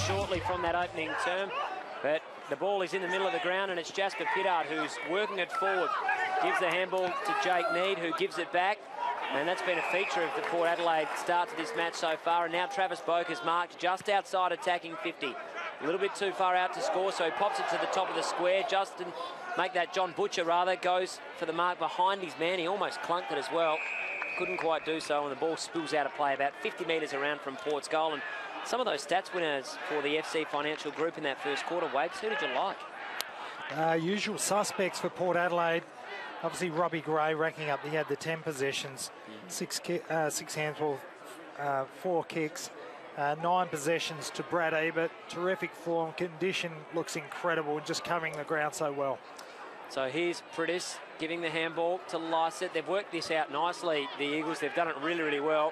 Shortly from that opening term, but the ball is in the middle of the ground and it's Jasper Pittard who's working it forward. Gives the handball to Jake Need, who gives it back, and that's been a feature of the Port Adelaide start to this match so far. And now Travis Boak is marked just outside attacking 50. A little bit too far out to score, so he pops it to the top of the square. John Butcher goes for the mark behind his man. He almost clunked it as well. Couldn't quite do so, and the ball spills out of play about 50 metres around from Port's goal. And some of those stats winners for the FC Financial Group in that first quarter, Wakes, who did you like? Usual suspects for Port Adelaide. Obviously, Robbie Gray racking up. He had the 10 possessions, six handball, 4 kicks, 9 possessions to Brad Ebert. Terrific form. Condition looks incredible, just covering the ground so well. So here's Prittis giving the handball to Lysett. They've worked this out nicely, the Eagles. They've done it really, really well.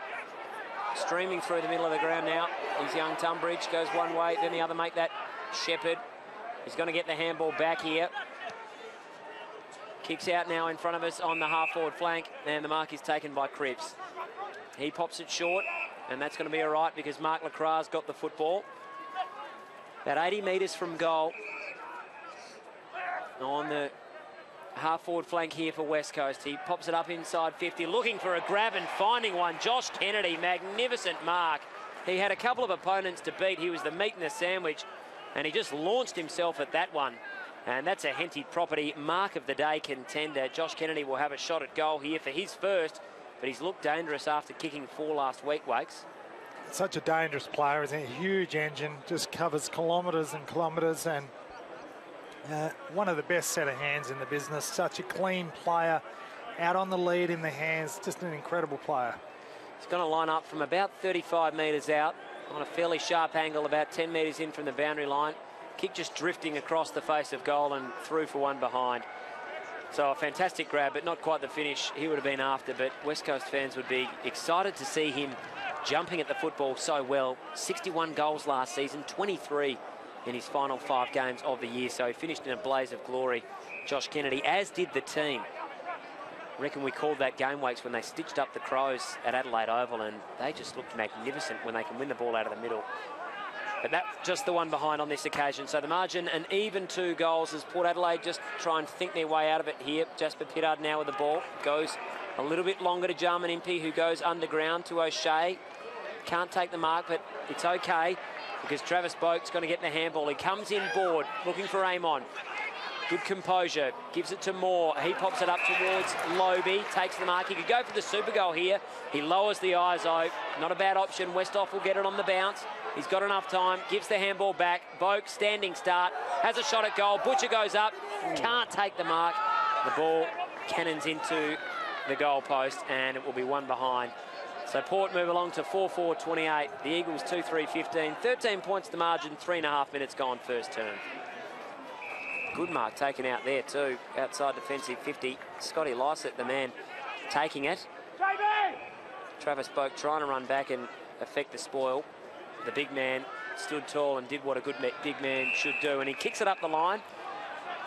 Streaming through the middle of the ground now is young Tunbridge. Goes one way, then the other. Make that Shepherd. He's going to get the handball back here. Kicks out now in front of us on the half-forward flank, and the mark is taken by Cripps. He pops it short, and that's going to be all right because Mark Lacra's got the football. About 80 metres from goal on the half-forward flank here for West Coast. He pops it up inside 50, looking for a grab and finding one. Josh Kennedy, magnificent mark. He had a couple of opponents to beat. He was the meat in the sandwich, and he just launched himself at that one. And that's a Henty property mark of the day contender. Josh Kennedy will have a shot at goal here for his first, but he's looked dangerous after kicking 4 last week, Wakes. Such a dangerous player, isn't he? A huge engine, just covers kilometres and kilometres, and one of the best set of hands in the business. Such a clean player, out on the lead in the hands, just an incredible player. He's going to line up from about 35 metres out on a fairly sharp angle, about 10 metres in from the boundary line. Kick just drifting across the face of goal and through for one behind. So a fantastic grab, but not quite the finish he would have been after. But West Coast fans would be excited to see him jumping at the football so well. 61 goals last season, 23 in his final 5 games of the year. So he finished in a blaze of glory, Josh Kennedy, as did the team. I reckon we called that game, Wakes, when they stitched up the Crows at Adelaide Oval, and they just looked magnificent when they can win the ball out of the middle. But that's just the one behind on this occasion. So the margin, an even 2 goals as Port Adelaide just try and think their way out of it here. Jasper Pittard now with the ball. Goes a little bit longer to Jarman Impey, who goes underground to O'Shea. Can't take the mark, but it's okay because Travis Boak's going to get the handball. He comes in board, looking for Amon. Good composure. Gives it to Moore. He pops it up towards Lobie. Takes the mark. He could go for the super goal here. He lowers the ISO. Not a bad option. Westhoff will get it on the bounce. He's got enough time. Gives the handball back. Boak, standing start. Has a shot at goal. Butcher goes up. Can't take the mark. The ball cannons into the goal post, and it will be one behind. So Port move along to 4-4-28. The Eagles 2-3-15. 13 points to margin. 3.5 minutes gone first term. Good mark taken out there too. Outside defensive 50. Scotty Lysett, the man, taking it. Travis Boak trying to run back and affect the spoil. The big man stood tall and did what a good big man should do. And he kicks it up the line.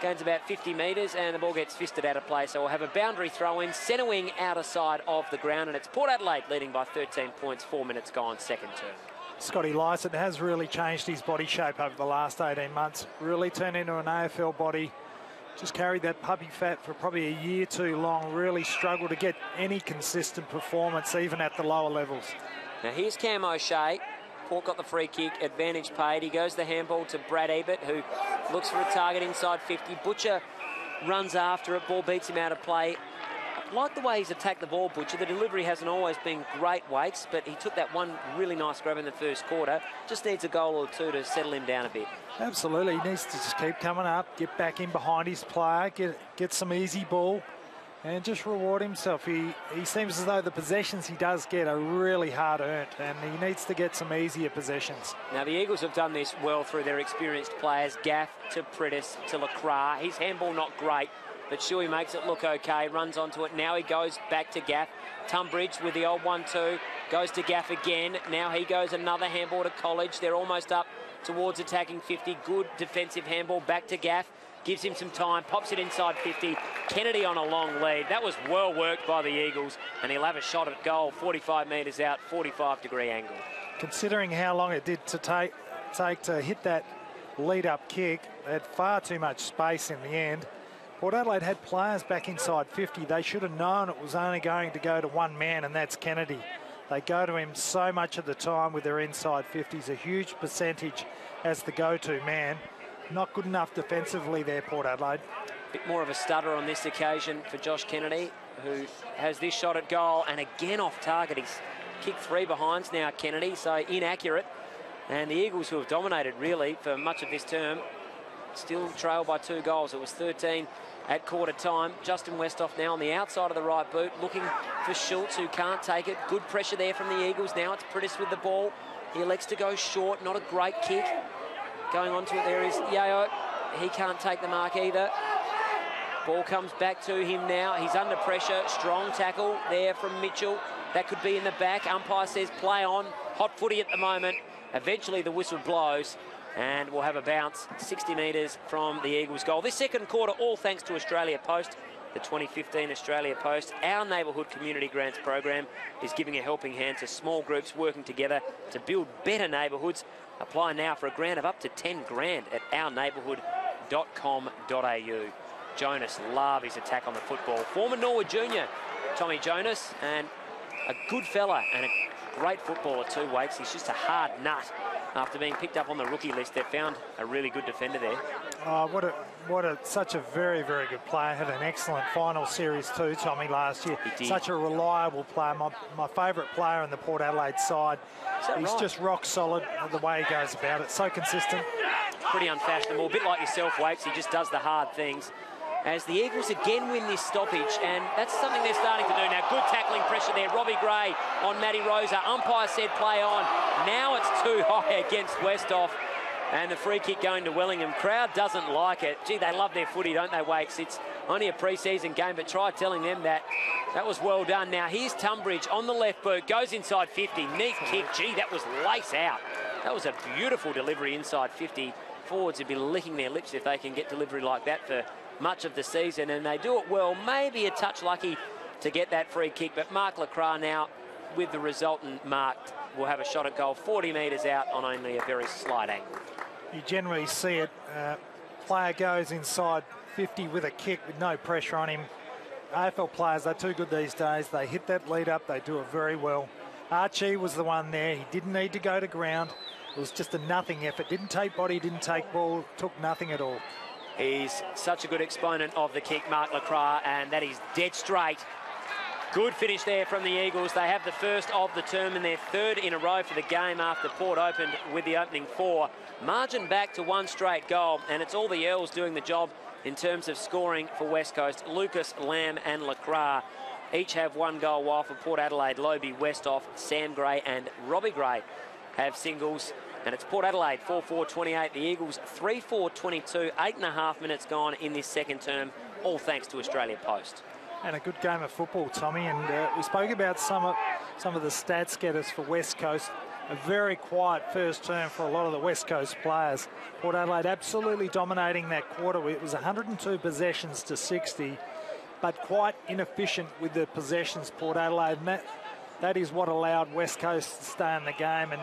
Gains about 50 metres and the ball gets fisted out of play. So we'll have a boundary throw in. Centre wing outer side of the ground. And it's Port Adelaide leading by 13 points. 4 minutes gone, second term. Scotty Lysett has really changed his body shape over the last 18 months. Really turned into an AFL body. Just carried that puppy fat for probably a year too long. Really struggled to get any consistent performance, even at the lower levels. Now here's Cam O'Shea. Port got the free kick, advantage paid. He goes the handball to Brad Ebert, who looks for a target inside 50. Butcher runs after it. Ball beats him out of play. I like the way he's attacked the ball, Butcher. The delivery hasn't always been great, Wakes, but he took that one really nice grab in the first quarter. Just needs a goal or two to settle him down a bit. Absolutely. He needs to just keep coming up, get back in behind his player, get some easy ball, and just reward himself. He seems as though the possessions he does get are really hard earned, and he needs to get some easier possessions. Now the Eagles have done this well through their experienced players. Gaff to Prittis to Lacra. His handball not great, but Shuey makes it look okay, runs onto it. Now he goes back to Gaff. Tunbridge with the old 1-2, goes to Gaff again. Now he goes another handball to College. They're almost up towards attacking 50. Good defensive handball back to Gaff. Gives him some time, pops it inside 50. Kennedy on a long lead. That was well worked by the Eagles, and he'll have a shot at goal, 45 metres out, 45-degree angle. Considering how long it did to take take to hit that lead-up kick. They had far too much space in the end. Port Adelaide had players back inside 50. They should have known it was only going to go to one man, and that's Kennedy. They go to him so much of the time with their inside 50s, a huge percentage as the go-to man. Not good enough defensively there, Port Adelaide. Bit more of a stutter on this occasion for Josh Kennedy, who has this shot at goal, and again off target. He's kicked 3 behinds now, Kennedy, so inaccurate. And the Eagles, who have dominated really for much of this term, still trail by 2 goals. It was 13 at quarter time. Justin Westhoff now on the outside of the right boot, looking for Schultz, who can't take it. Good pressure there from the Eagles. Now it's Pritis with the ball. He elects to go short, not a great kick. Going on to it there is Yeo. He can't take the mark either. Ball comes back to him now. He's under pressure. Strong tackle there from Mitchell. That could be in the back. Umpire says play on. Hot footy at the moment. Eventually the whistle blows and we'll have a bounce 60 metres from the Eagles' goal. This second quarter, all thanks to Australia Post. The 2015 Australia Post, our neighbourhood community grants program, is giving a helping hand to small groups working together to build better neighbourhoods. Apply now for a grant of up to 10 grand at ourneighbourhood.com.au. Jonas love his attack on the football. Former Norwood junior, Tommy Jonas, and a good fella and a great footballer too, Wakes. He's just a hard nut after being picked up on the rookie list. They found a really good defender there. Oh, such a very, very good player. Had an excellent final series too, Tommy, last year. He did. Such a reliable player. My favourite player in the Port Adelaide side. He's right? just rock solid the way he goes about it. So consistent. Pretty unfashionable. A bit like yourself, Wakes. He just does the hard things. As the Eagles again win this stoppage, and that's something they're starting to do now. Good tackling pressure there. Robbie Gray on Matty Rosa. Umpire said play on. Now it's too high against Westhoff. And the free kick going to Wellingham. Crowd doesn't like it. Gee, they love their footy, don't they, Wakes? It's only a pre-season game, but try telling them that. That was well done. Now here's Tunbridge on the left boot. Goes inside 50. Neat kick. Gee, that was lace out. That was a beautiful delivery inside 50. Forwards would be licking their lips if they can get delivery like that for much of the season, and they do it well. Maybe a touch lucky to get that free kick, but Mark Lacroix now with the resultant mark will have a shot at goal 40 metres out on only a very slight angle. You generally see it. Player goes inside 50 with a kick with no pressure on him. AFL players, they're too good these days. They hit that lead up. They do it very well. Archie was the one there. He didn't need to go to ground. It was just a nothing effort. Didn't take body, didn't take ball, took nothing at all. He's such a good exponent of the kick, Mark Lacroix, and that is dead straight. Good finish there from the Eagles. They have the first of the term and their 3rd in a row for the game after Port opened with the opening 4. Margin back to 1 straight goal, and it's all the Earls doing the job in terms of scoring for West Coast. Lucas, Lamb and Lacroix each have 1 goal, while for Port Adelaide, Lobie, Westhoff, Sam Gray and Robbie Gray have singles. And it's Port Adelaide 4-4-28. The Eagles 3-4-22. 8.5 minutes gone in this second term, all thanks to Australia Post. And a good game of football, Tommy. And we spoke about some of the stats getters for West Coast. A very quiet first term for a lot of the West Coast players. Port Adelaide absolutely dominating that quarter. It was 102 possessions to 60, but quite inefficient with the possessions, Port Adelaide. And that is what allowed West Coast to stay in the game. And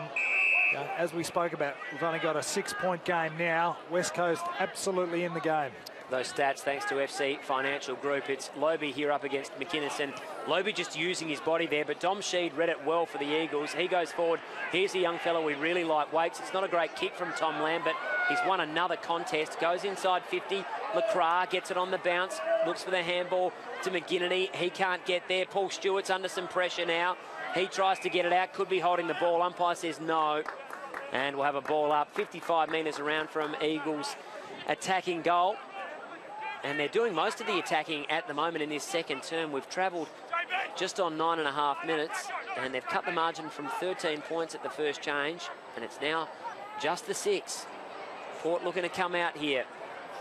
as we spoke about, we've only got a 6-point game now. West Coast absolutely in the game. Those stats thanks to FC Financial Group. It's Lobie here up against McInnes, and Lobie just using his body there, but Dom Sheed read it well for the Eagles. He goes forward. Here's a young fellow we really like, Wakes. It's not a great kick from Tom Lamb, but he's won another contest. Goes inside 50. Lacroix gets it on the bounce. Looks for the handball to McGinnity. He can't get there. Paul Stewart's under some pressure now. He tries to get it out. Could be holding the ball. Umpire says no. And we'll have a ball up 55 metres around from Eagles attacking goal. And they're doing most of the attacking at the moment in this second term. We've travelled just on 9.5 minutes, and they've cut the margin from 13 points at the first change, and it's now just the 6. Port looking to come out here.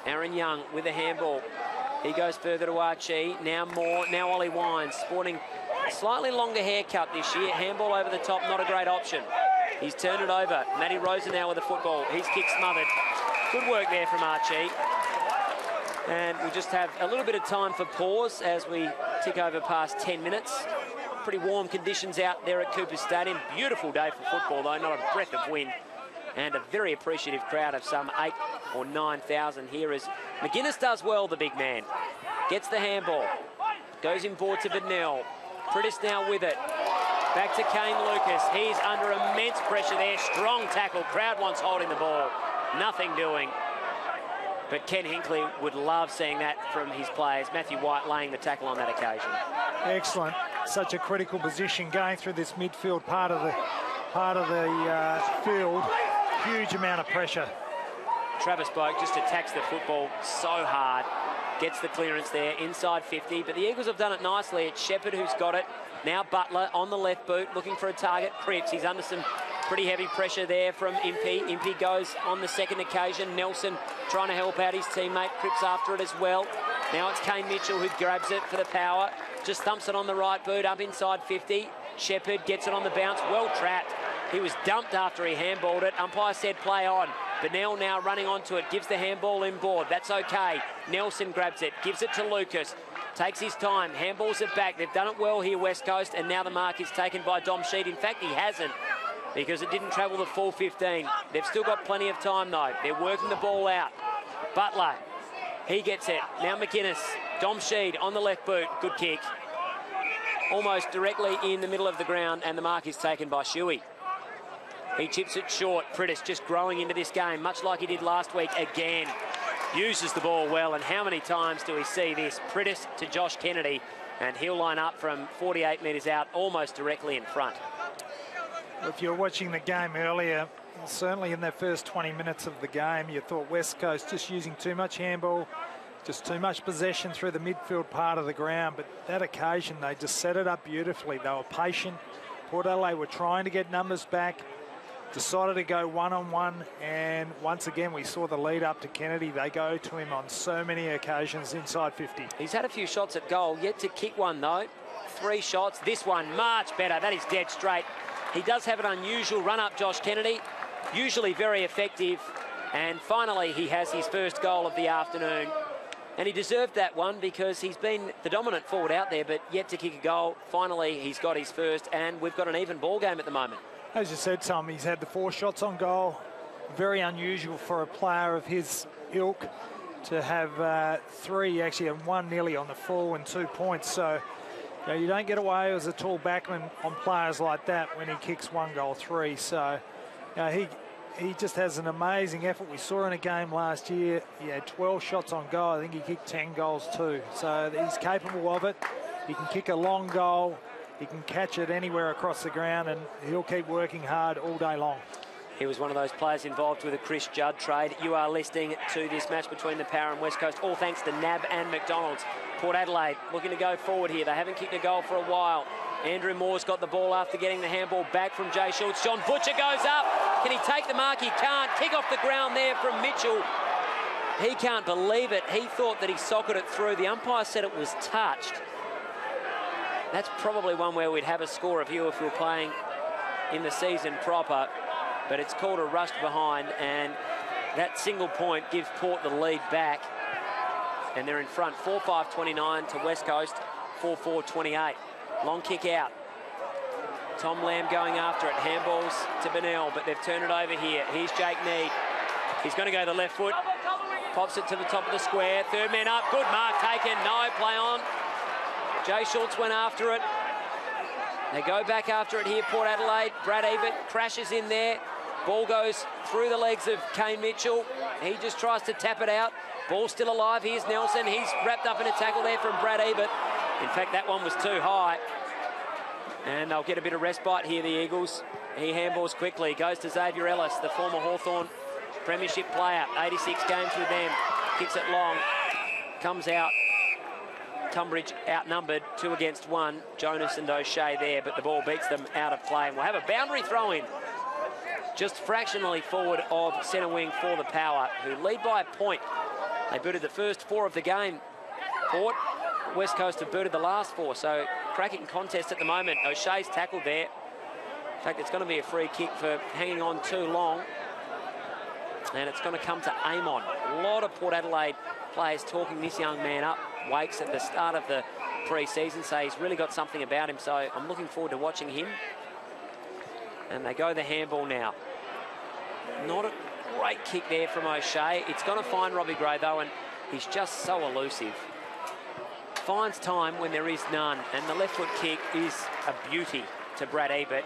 Aaron Young with a handball. He goes further to Archie. Now Moore. Now Ollie Wines, sporting a slightly longer haircut this year. Handball over the top, not a great option. He's turned it over. Matty Rosa now with the football. He's kick smothered. Good work there from Archie. And we just have a little bit of time for pause as we tick over past 10 minutes. Pretty warm conditions out there at Cooper Stadium. Beautiful day for football, though, not a breath of wind. and a very appreciative crowd of some 8,000 or 9,000 here as McGuinness does well, the big man. Gets the handball. Goes in board to Benell. Prittis now with it. Back to Kane Lucas. He's under immense pressure there. Strong tackle. Crowd wants holding the ball. Nothing doing. But Ken Hinckley would love seeing that from his players. Matthew White laying the tackle on that occasion. Excellent. Such a critical position going through this midfield part of the field. Huge amount of pressure. Travis Boak just attacks the football so hard. Gets the clearance there, inside 50. But the Eagles have done it nicely. It's Shepherd who's got it. Now Butler on the left boot, looking for a target. Cripps, he's under some pretty heavy pressure there from Impey. Impey goes on the second occasion. Nelson trying to help out his teammate. Cripps after it as well. Now it's Kane Mitchell who grabs it for the power. Just thumps it on the right boot, up inside 50. Shepherd gets it on the bounce. Well trapped. He was dumped after he handballed it. Umpire said play on. Benell now running onto it. Gives the handball inboard. That's okay. Nelson grabs it. Gives it to Lucas. Takes his time. Handballs it back. They've done it well here, West Coast. And now the mark is taken by Dom Sheed. In fact, he hasn't, because it didn't travel the full 15. They've still got plenty of time, though. They're working the ball out. Butler, he gets it. Now McInnes. Dom Sheed on the left boot. Good kick. Almost directly in the middle of the ground, and the mark is taken by Shuey. He chips it short. Prittis just growing into this game, much like he did last week again. Uses the ball well, and how many times do we see this? Prittis to Josh Kennedy, and he'll line up from 48 metres out, almost directly in front. If you were watching the game earlier, certainly in the first 20 minutes of the game, you thought West Coast just using too much handball, just too much possession through the midfield part of the ground. But that occasion, they just set it up beautifully. They were patient. Port Adelaide were trying to get numbers back, decided to go one-on-one, and once again we saw the lead up to Kennedy. They go to him on so many occasions inside 50. He's had a few shots at goal, yet to kick one though. 3 shots. This one much better. That is dead straight. He does have an unusual run-up, Josh Kennedy, usually very effective, and finally he has his first goal of the afternoon. And he deserved that one because he's been the dominant forward out there, but yet to kick a goal. Finally he's got his first, and we've got an even ball game at the moment. As you said, Tom, he's had the 4 shots on goal. Very unusual for a player of his ilk to have 3 actually, and 1 nearly on the full and 2 points. So you don't get away as a tall backman on players like that when he kicks 1 goal 3. So he just has an amazing effort. We saw in a game last year, he had 12 shots on goal. I think he kicked 10 goals too. So he's capable of it. He can kick a long goal. He can catch it anywhere across the ground, and he'll keep working hard all day long. He was one of those players involved with a Chris Judd trade. You are listening to this match between the Power and West Coast, all thanks to NAB and McDonald's. Port Adelaide looking to go forward here. They haven't kicked a goal for a while. Andrew Moore's got the ball after getting the handball back from Jay Schultz. John Butcher goes up. Can he take the mark? He can't. Kick off the ground there from Mitchell. He can't believe it. He thought that he socketed it through. The umpire said it was touched. That's probably one where we'd have a score review if we were playing in the season proper. But it's called a rush behind, and that single point gives Port the lead back. And they're in front, 4-5-29 to West Coast, 4-4-28. Long kick out. Tom Lamb going after it. Handballs to Benell, but they've turned it over here. Here's Jake Need. He's going to go the left foot. Pops it to the top of the square. Third man up. Good mark taken. No, play on. Jay Schultz went after it. They go back after it here, Port Adelaide. Brad Ebert crashes in there. Ball goes through the legs of Kane Mitchell. He just tries to tap it out. Ball still alive. Here's Nelson. He's wrapped up in a tackle there from Brad Ebert. In fact, that one was too high. And they'll get a bit of respite here, the Eagles. He handballs quickly. Goes to Xavier Ellis, the former Hawthorn premiership player. 86 games with them. Kicks it long. Comes out. Tunbridge outnumbered 2 against 1. Jonas and O'Shea there, but the ball beats them out of play. And we'll have a boundary throw in just fractionally forward of centre wing for the Power, who lead by a point. They booted the first 4 of the game. Port, West Coast have booted the last 4, so cracking contest at the moment. O'Shea's tackled there. In fact, it's going to be a free kick for hanging on too long. And it's going to come to Amon. A lot of Port Adelaide players talking this young man up. Wakes at the start of the pre-season, say he's really got something about him, so I'm looking forward to watching him. And they go the handball now. Not a great kick there from O'Shea. It's going to find Robbie Gray, though, and he's just so elusive. Finds time when there is none, and the left foot kick is a beauty to Brad Ebert.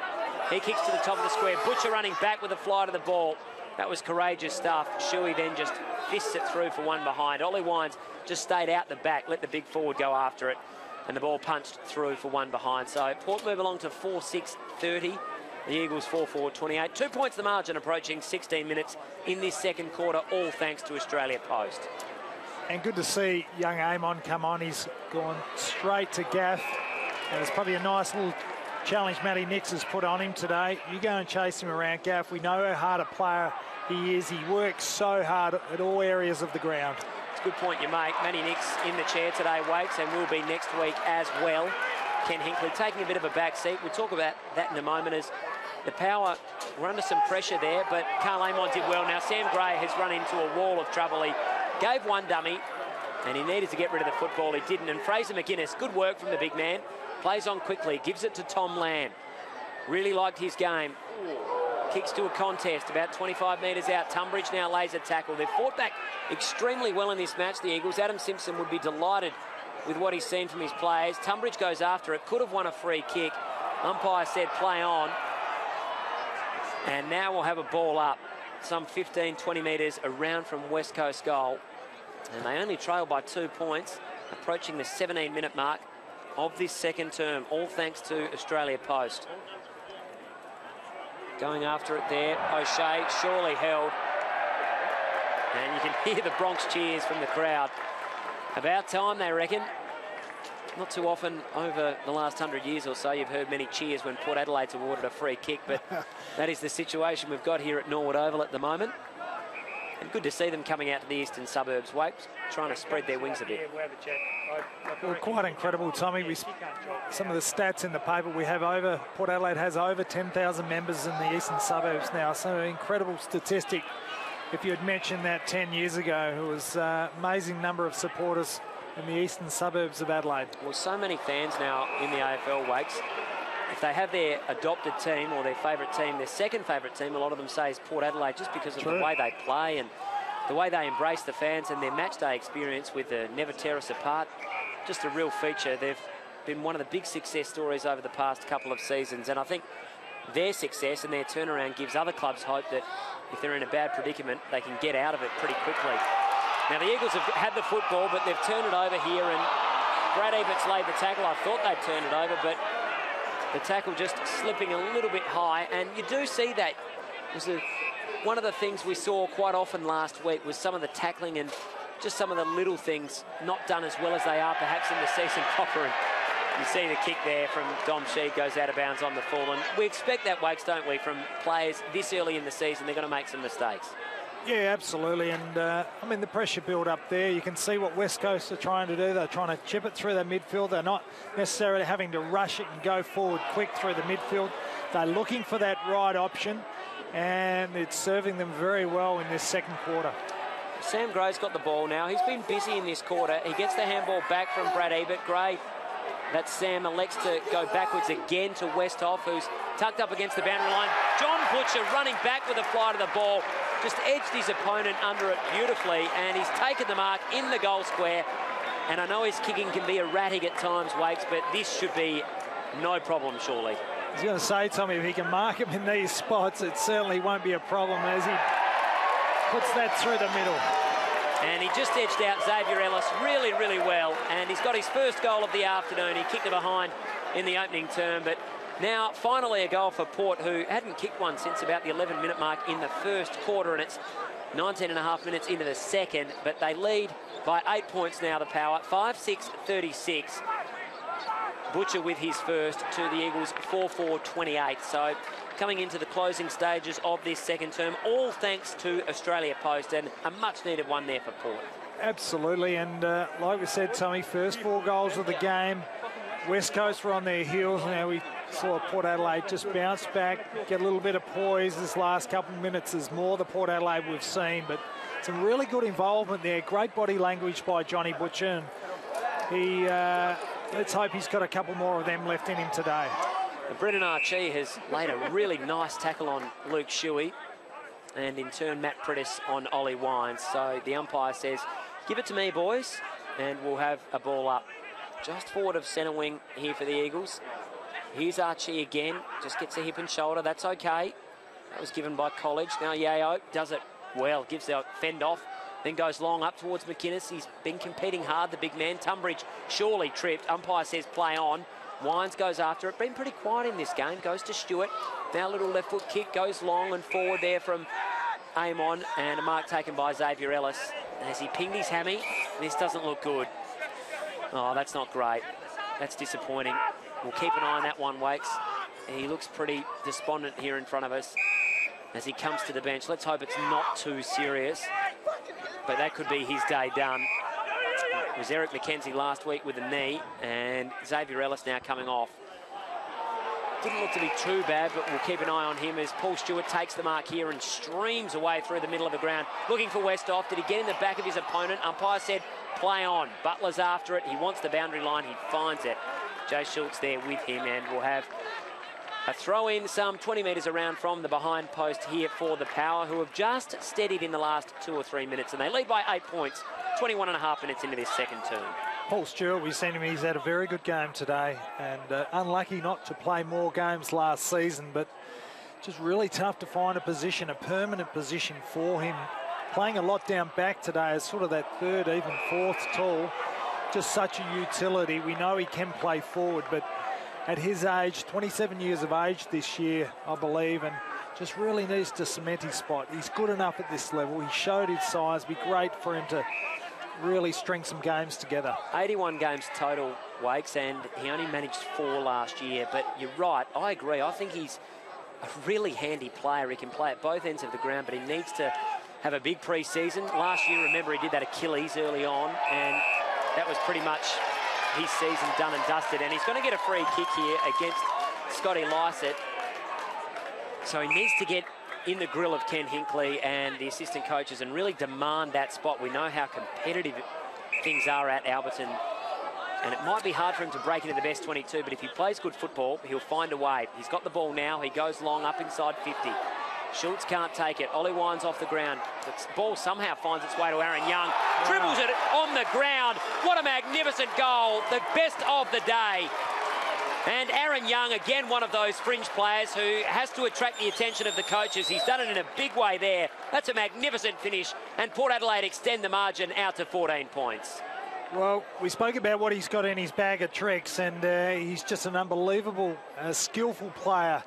He kicks to the top of the square. Butcher running back with a fly to the ball. That was courageous stuff. Shuey then just fists it through for one behind. Ollie Wines just stayed out the back, let the big forward go after it, and the ball punched through for one behind. So Port move along to 4-6-30. The Eagles 4-4-28. 2 points the margin, approaching 16 minutes in this second quarter, all thanks to Australia Post. And good to see young Amon come on. He's gone straight to Gaff. And it's probably a nice little challenge Matty Nix has put on him today. You go and chase him around, Gaff. We know how hard a player he is. He works so hard at all areas of the ground. It's a good point you make. Matty Nix in the chair today, Wakes, and will be next week as well. Ken Hinkley taking a bit of a back seat. We'll talk about that in a moment as the Power were under some pressure there, but Carl Amon did well. Now Sam Gray has run into a wall of trouble. He gave one dummy and he needed to get rid of the football. He didn't. And Fraser McInnes, good work from the big man. Plays on quickly, gives it to Tom Lamb. Really liked his game. Kicks to a contest about 25 metres out. Tunbridge now lays a tackle. They've fought back extremely well in this match, the Eagles. Adam Simpson would be delighted with what he's seen from his players. Tunbridge goes after it, could have won a free kick. Umpire said play on. And now we'll have a ball up some 15-20 metres around from West Coast goal. And they only trail by 2 points, approaching the 17-minute mark of this second term, all thanks to Australia Post. Going after it there, O'Shea surely held. And you can hear the Bronx cheers from the crowd. About time, they reckon. Not too often over the last 100 years or so you've heard many cheers when Port Adelaide's awarded a free kick, but that is the situation we've got here at Norwood Oval at the moment. And good to see them coming out to the eastern suburbs, Wakes, trying to spread their wings a bit. Well, quite incredible, Tommy. Some of the stats in the paper we have over, Port Adelaide has over 10,000 members in the eastern suburbs now. So an incredible statistic. If you had mentioned that 10 years ago, it was an amazing number of supporters in the eastern suburbs of Adelaide. Well, so many fans now in the AFL, Wakes. If they have their adopted team or their favourite team, their second favourite team, a lot of them say is Port Adelaide, just because of the way they play and the way they embrace the fans and their match day experience with the Never Tear Us Apart. Just a real feature. They've been one of the big success stories over the past couple of seasons, and I think their success and their turnaround gives other clubs hope that if they're in a bad predicament, they can get out of it pretty quickly. Now, the Eagles have had the football, but they've turned it over here, and Brad Ebert's laid the tackle. I thought they'd turn it over, but the tackle just slipping a little bit high, and you do see that. One of the things we saw quite often last week was some of the tackling and just some of the little things not done as well as they are perhaps in the season proper. And you see the kick there from Dom Sheed goes out of bounds on the full, and we expect that, Wakes, don't we, from players this early in the season. They're going to make some mistakes. Yeah, absolutely. And I mean, the pressure build up there, you can see what West Coast are trying to do. They're trying to chip it through their midfield. They're not necessarily having to rush it and go forward quick through the midfield. They're looking for that right option, and it's serving them very well in this second quarter. Sam Gray's got the ball now. He's been busy in this quarter. He gets the handball back from Brad Ebert. Gray, that's Sam, elects to go backwards again to Westhoff, who's tucked up against the boundary line. John Butcher running back with a fly to the ball. Just edged his opponent under it beautifully, and he's taken the mark in the goal square. And I know his kicking can be erratic at times, Wakes, but this should be no problem, surely. I was going to say, Tommy, if he can mark him in these spots, it certainly won't be a problem as he puts that through the middle. And he just edged out Xavier Ellis really, really well. And he's got his first goal of the afternoon. He kicked it behind in the opening term, but now, finally, a goal for Port, who hadn't kicked one since about the 11-minute mark in the first quarter, and it's 19.5 minutes into the second, but they lead by 8 points now, the Power, 5-6-36. Butcher with his first to the Eagles, 4-4-28. So coming into the closing stages of this second term, all thanks to Australia Post, and a much-needed one there for Port. Absolutely, and like we said, Tommy, first 4 goals of the game. West Coast were on their heels. Now we saw Port Adelaide just bounce back, get a little bit of poise this last couple of minutes. There's more the Port Adelaide we've seen, but some really good involvement there. Great body language by Johnny Butcher. He, let's hope he's got a couple more of them left in him today. Brendan Archie has laid a really nice tackle on Luke Shuey. and in turn Matt Prittis on Ollie Wines. So the umpire says, give it to me, boys, and we'll have a ball up just forward of centre wing here for the Eagles. Here's Archie again, just gets a hip and shoulder, that's okay. That was given by College. Now Yeo does it well, gives the fend off, then goes long up towards McInnes. He's been competing hard, the big man. Tunbridge surely tripped. Umpire says play on. Wines goes after it. Been pretty quiet in this game. Goes to Stewart. Now a little left foot kick, goes long and forward there from Amon, and a mark taken by Xavier Ellis. As he pinged his hammy, this doesn't look good. Oh, that's not great. That's disappointing. We'll keep an eye on that one, Wakes. He looks pretty despondent here in front of us as he comes to the bench. Let's hope it's not too serious, but that could be his day done. It was Eric McKenzie last week with a knee, and Xavier Ellis now coming off. Didn't look to be too bad, but we'll keep an eye on him as Paul Stewart takes the mark here and streams away through the middle of the ground, looking for Westhoff. Did he get in the back of his opponent? Umpire said play on. Butler's after it. He wants the boundary line. He finds it. Jay Schultz there with him, and we'll have a throw in some 20 metres around from the behind post here for the Power, who have just steadied in the last 2 or 3 minutes, and they lead by 8 points, 21.5 minutes into this second term. Paul Stewart, we've seen him, he's had a very good game today, and unlucky not to play more games last season, but just really tough to find a position, a permanent position for him. Playing a lot down back today as sort of that third, even fourth tall. Just such a utility. We know he can play forward, but at his age, 27 years of age this year, I believe, and just really needs to cement his spot. He's good enough at this level. He showed his size. It'd be great for him to really string some games together. 81 games total, Wakes, and he only managed 4 last year. But you're right, I agree. I think he's a really handy player. He can play at both ends of the ground, but he needs to have a big pre-season. Last year, remember, he did that Achilles early on, and that was pretty much his season done and dusted. And he's going to get a free kick here against Scotty Lycett. So he needs to get in the grill of Ken Hinkley and the assistant coaches and really demand that spot. We know how competitive things are at Alberton, and it might be hard for him to break into the best 22, but if he plays good football, he'll find a way. He's got the ball now. He goes long up inside 50. Schultz can't take it. Ollie Wines off the ground. The ball somehow finds its way to Aaron Young. Dribbles it on the ground. What a magnificent goal. The best of the day. And Aaron Young, again, one of those fringe players who has to attract the attention of the coaches. He's done it in a big way there. That's a magnificent finish. And Port Adelaide extend the margin out to 14 points. Well, we spoke about what he's got in his bag of tricks, and he's just an unbelievable, skillful player.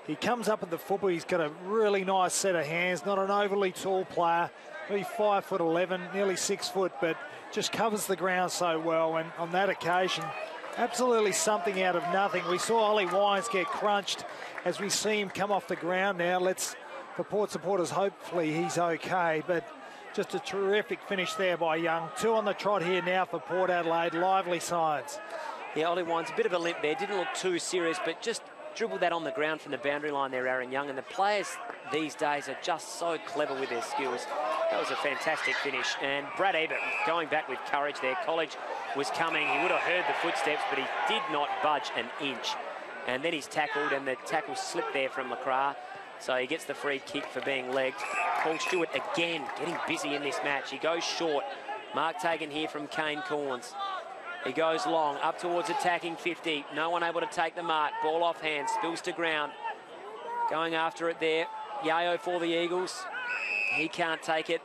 He comes up at the football. He's got a really nice set of hands. Not an overly tall player. Maybe 5'11", nearly 6 foot, but just covers the ground so well. And on that occasion, absolutely something out of nothing. We saw Ollie Wines get crunched as we see him come off the ground now. For Port supporters, hopefully he's okay. But just a terrific finish there by Young. 2 on the trot here now for Port Adelaide. Lively signs. Yeah, Ollie Wines, a bit of a limp there. Didn't look too serious, but just dribbled that on the ground from the boundary line there, Aaron Young. And the players these days are just so clever with their skills. That was a fantastic finish. And Brad Ebert going back with courage there. College was coming. He would have heard the footsteps, but he did not budge an inch. And then he's tackled, and the tackle slipped there from Lacroix. So he gets the free kick for being legged. Paul Stewart again getting busy in this match. He goes short. Mark taken here from Kane Corns. He goes long, up towards attacking 50. No one able to take the mark. Ball off hand, spills to ground. Going after it there. Yeo for the Eagles. He can't take it.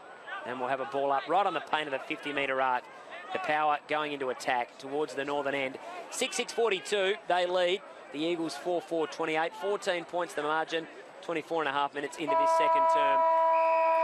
And we'll have a ball up right on the paint of the 50-metre arc. The Power going into attack towards the northern end. 6-6-42, they lead. The Eagles 4-4-28. 14 points the margin. 24.5 minutes into this second term.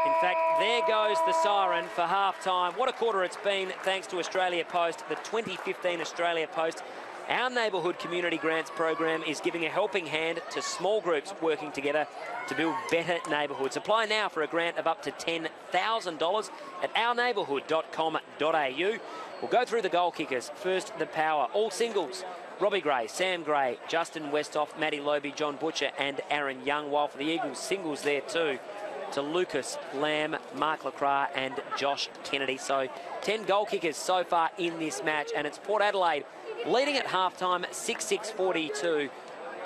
In fact, there goes the siren for half-time. What a quarter it's been, thanks to Australia Post, the 2015 Australia Post. Our Neighbourhood Community Grants program is giving a helping hand to small groups working together to build better neighbourhoods. Apply now for a grant of up to $10,000 at ourneighbourhood.com.au. We'll go through the goal kickers. First, the Power. All singles. Robbie Gray, Sam Gray, Justin Westhoff, Matty Lobe, John Butcher and Aaron Young. While for the Eagles, singles there too, to Lucas Lamb, Mark Lacroix and Josh Kennedy. So 10 goal kickers so far in this match, and it's Port Adelaide leading at halftime 6-6-42.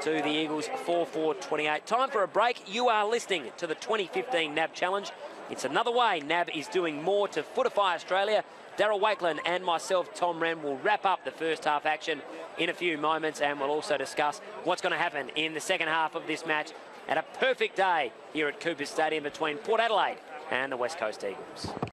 to the Eagles 4-4-28. Time for a break. You are listening to the 2015 NAB Challenge. It's another way NAB is doing more to fortify Australia. Daryl Wakelin and myself, Tom Wren, will wrap up the first half action in a few moments, and we'll also discuss what's going to happen in the second half of this match at a perfect day here at Cooper Stadium between Port Adelaide and the West Coast Eagles.